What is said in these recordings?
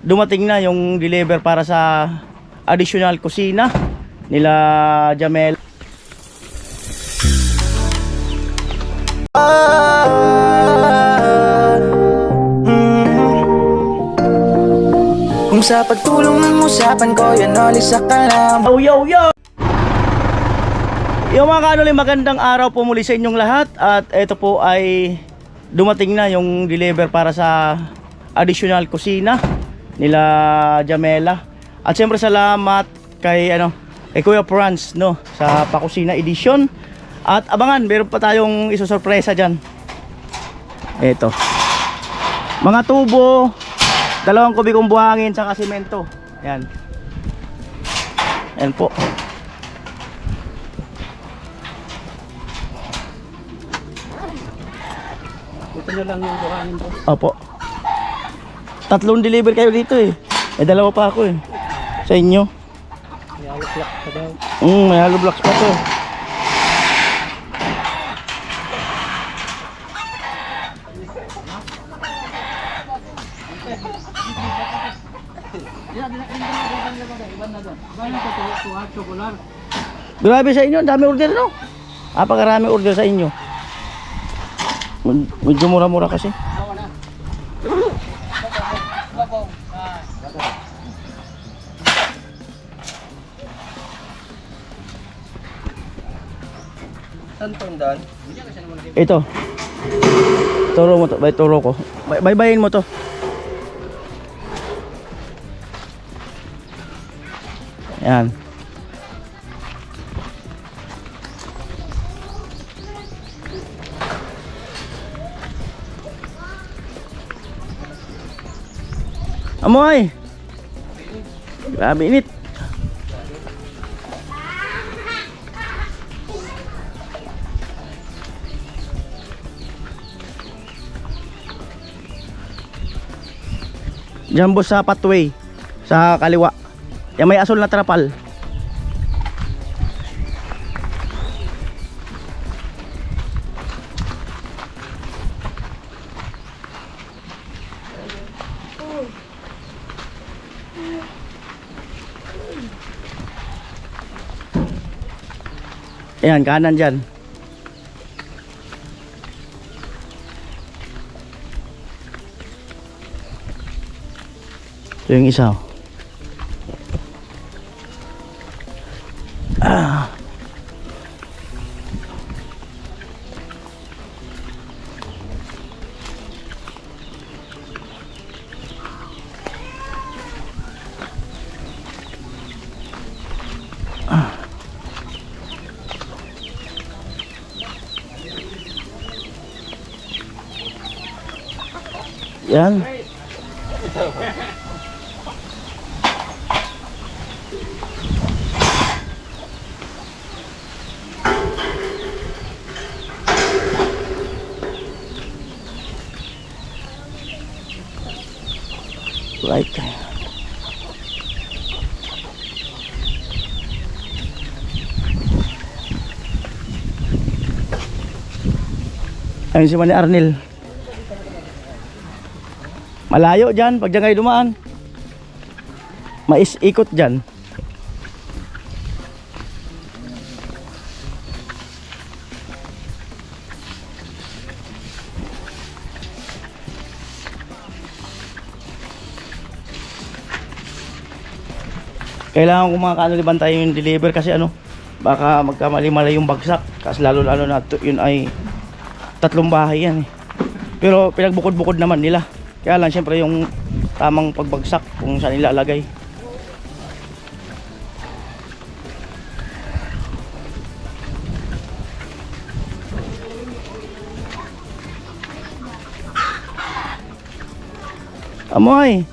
dumating na yung deliver para sa additional kusina nila Jamel. Kung sa pagtulong ng usapan ko, yan alis sa kalam. Yo! Yung mga kanuli, magandang araw po muli sa inyong lahat. At ito po ay dumating na yung deliver para sa additional kusina nila Jamela. At siyempre salamat kay Kuya Franz, no, sa Pakusina Edition. At abangan, meron pa tayong isusurpresa dyan. Ito, mga tubo, 2 kubikong buhangin sa simento. Yan. Yan po. Ito na lang yung buhangin po. Opo. 3 deliver kayo dito eh. May 2 pa ako eh. Sa inyo. May hollow blocks pa daw. May hollow blocks pa to. Grabe sa inyo, ang dami order, no? Napakarami order sa inyo. Medyo mura-mura kasi. Saan po doon? Ito. Turo mo to, turo ko. Baybayin mo to. Yan. Amoy. Grabe init. Jumbo sa pathway sa kaliwa. Yung may asul na trapal. Ayan, kanan dyan. Ito yung isa. Yan. Right. Ayun si Manny Arnel. Malayo dyan, pag dyan kayo dumaan. Mais-ikot dyan. Kailangan ko mga kanuli bantayan yung deliver kasi baka magkamali-mali yung bagsak. Kasi lalo na yun ay 3 bahay yan eh. Pero pinagbukod-bukod naman nila. Kaya lang syempre yung tamang pagbagsak kung saan ilalagay. Amoy.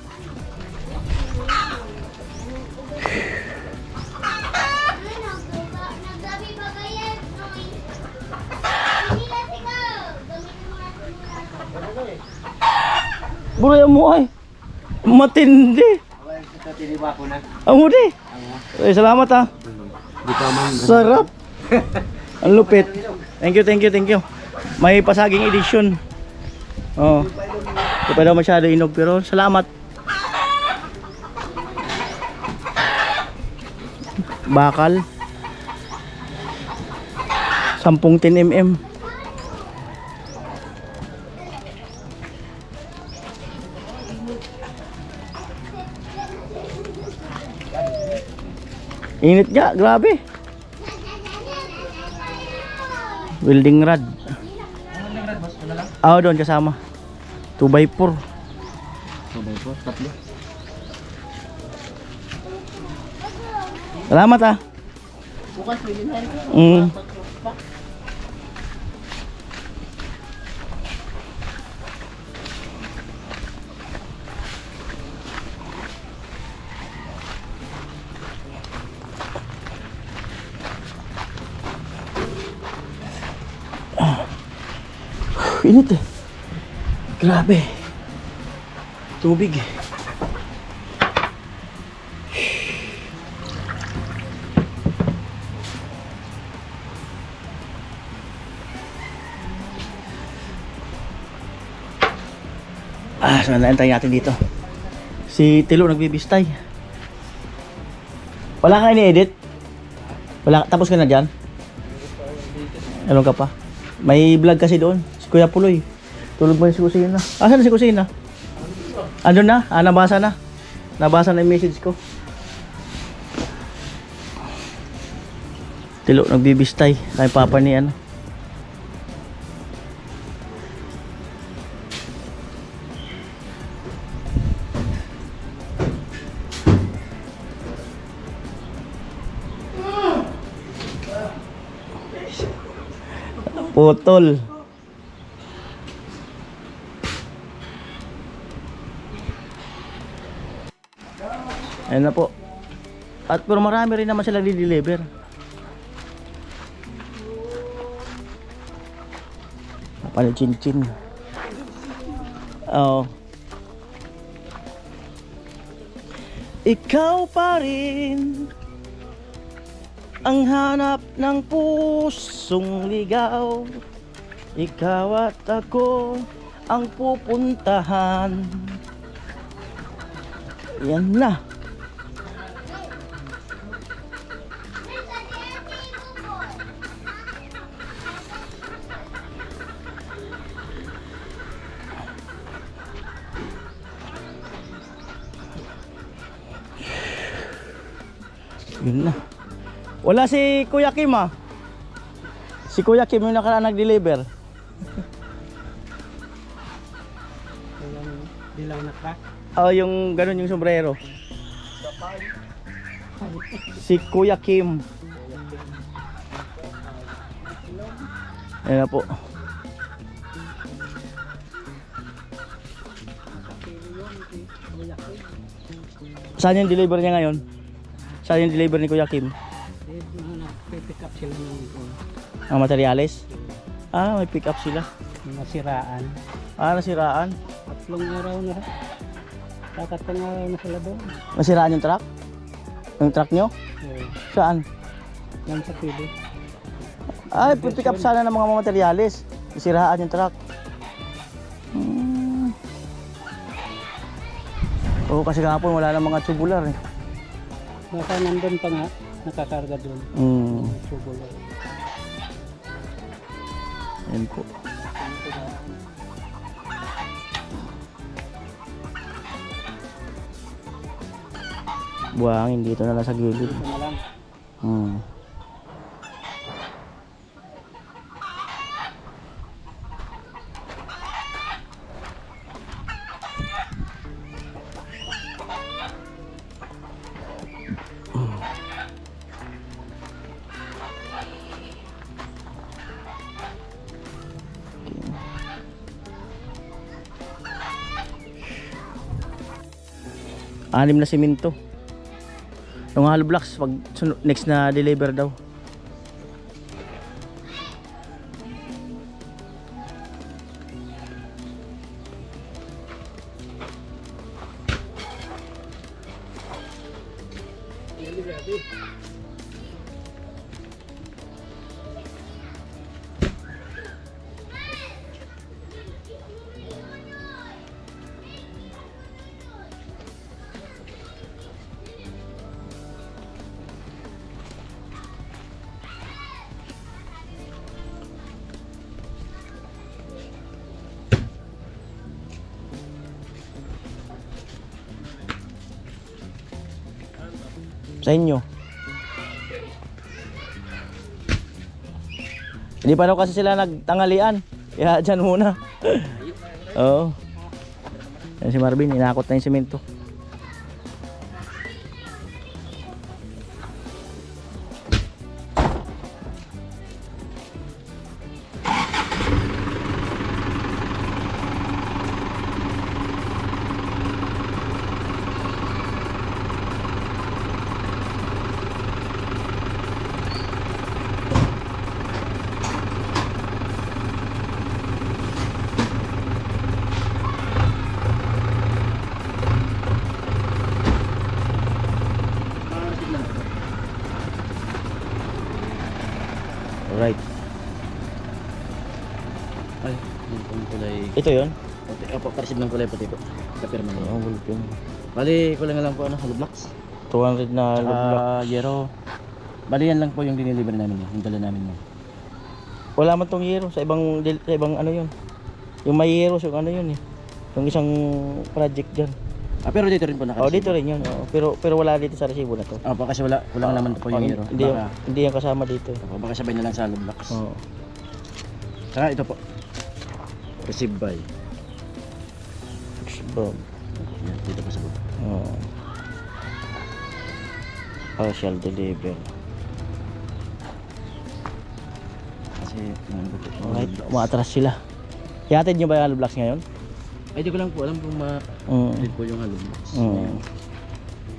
Buray mo ay matindi. Amo di. Ay, salamat ha. Sarap. Ang lupit. Thank you. May pasaging edition. Oh. Hindi pa daw masyado inog pero salamat. bakal. 10 10 mm. Init nga, grabe. Welding rod. Doon kasama. 2x4. 2x4, tatlo. Salamat ah. Bukas pwede na rin. Init eh. Grabe. Tubig. Saan na antayin natin dito? Si Tilo nagbibistay. Wala ka ini-edit? Wala, tapos ka na dyan? Ano ka pa? May vlog kasi doon. Si Kuya Puloy. Tulog mo si Kusina. Saan na si Kusina? Ano na? Nabasa na. Nabasa na yung message ko. Tilo nagbibistay. Kay papa ni ano. Putol. Ayan na po. At pero marami rin naman sila di-deliver. Paano chin-chin? Oo. Ikaw pa rin ang hanap ng pusong ligaw. Ikaw at ako ang pupuntahan. Yan na. Yun na. Wala si Kuya Kim ah. Si Kuya Kim yung nakaraan nag-deliver. Dilaw na truck. Yung ganun yung sombrero. Si Kuya Kim. Ayan na po. Saan yung deliver niya ngayon? Saan yung deliver ni Kuya Kim? Pick up sila ng Ang materyales? May pick up sila. nasiraan. Nasiraan? 3 araw na. Tatlong araw na sila doon. Nasiraan yung truck? Yung truck nyo? Saan? Yan sa pili. Pick up sana ng mga materyales. Nasiraan yung truck. Oo, kasi kahapon wala na mga tubular eh. Baka nandun pa nga, nakakarga doon. Tubular. Ayan po. Buhangin dito na lang sa gilid. Dito na lang. Anim na simento. Yung hollow blocks pag next na deliver daw. Sa inyo. Hindi pa daw kasi sila nagtangalian. Kaya dyan muna. Oo. Yan si Marvin, inakot na yung semento. Alright. Ay, yung kulay. Ito yun? Puti. Opo, parisip ng kulay puti po. Kapirma niya. Oo, bulok yun. Bali, kulang na lang po ano, hollow blocks. 200 na lublock. Yero. Bali, yan lang po yung diniliver namin yun. Yung dala namin yun. Wala man tong yero sa ibang ano yun. Yung may yero, yung ano yun eh. Yung isang project dyan. Pero dito rin po Oh, dito rin yun. Oo. Pero wala dito sa resibo na to. Opo, kasi kulang naman po yung yero. Hindi, Baka, hindi yan kasama dito. opo, baka sabay na lang sa hollow blocks. Oo. Saka ito po. Receive by. Boom. Yan, dito po sa baba. Oo. Partial deliver. Kasi, yung buto. Alright, umaatras sila. Ihatid nyo ba yung hollow blocks ngayon? Ay, di ko lang po alam kung Mm. po yung hollow blocks. Mm.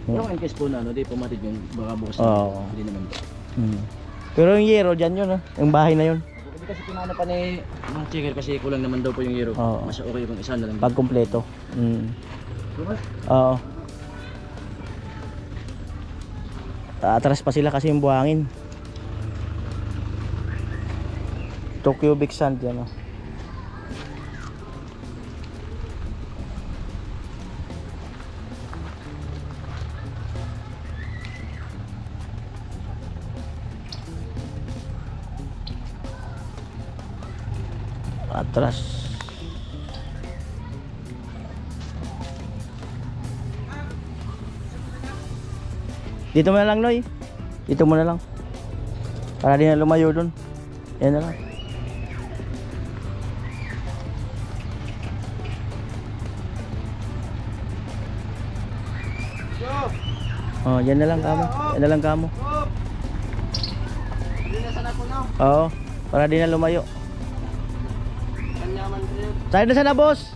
Pero in case po na ano, di pumatid yun, baka bukas Oo. hindi naman po. Mm. Pero yung yero dyan yun, yung bahay na yun. Hindi kasi pinano pa ni mga checker kasi kulang naman daw po yung yero. Oo. Mas okay kung isa na lang. Pag kumpleto. Mm. Bukas? Oo. Atras pa sila kasi yung buhangin. 2 cubic sand yan, oh. Atras. Dito mo na lang, Noy. Dito mo na lang. Para di na lumayo dun. Yan na lang. Oh, yan na lang kamo. Yan na lang kamo. Oo, para di na lumayo. Tayo na sana, boss.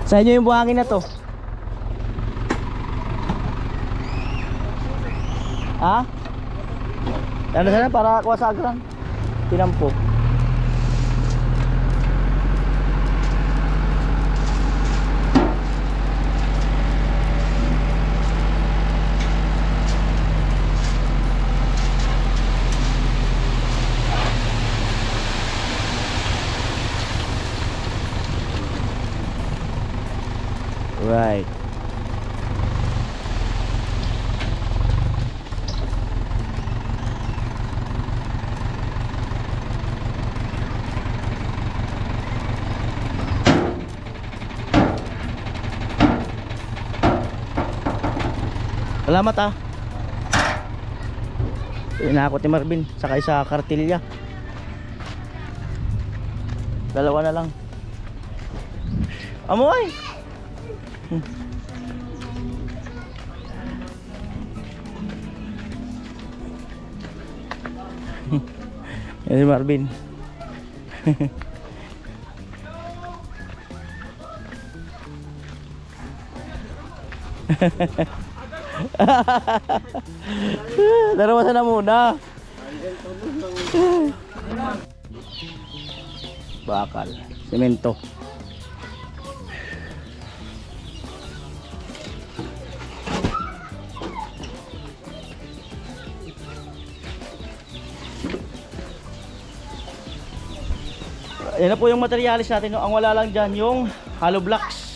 Sa inyo yung buhangin na to. Ha? Ano sana para kuha sa agran? Tinampok. Right. Salamat ah. Inakot ni Marvin sakay sa kartilya. Dalawa na lang. Amoy. Yan si Marvin. Darawasan na muna. Bakal, semento. Yan na po yung materialis natin, no? Ang wala lang dyan yung hollow blocks.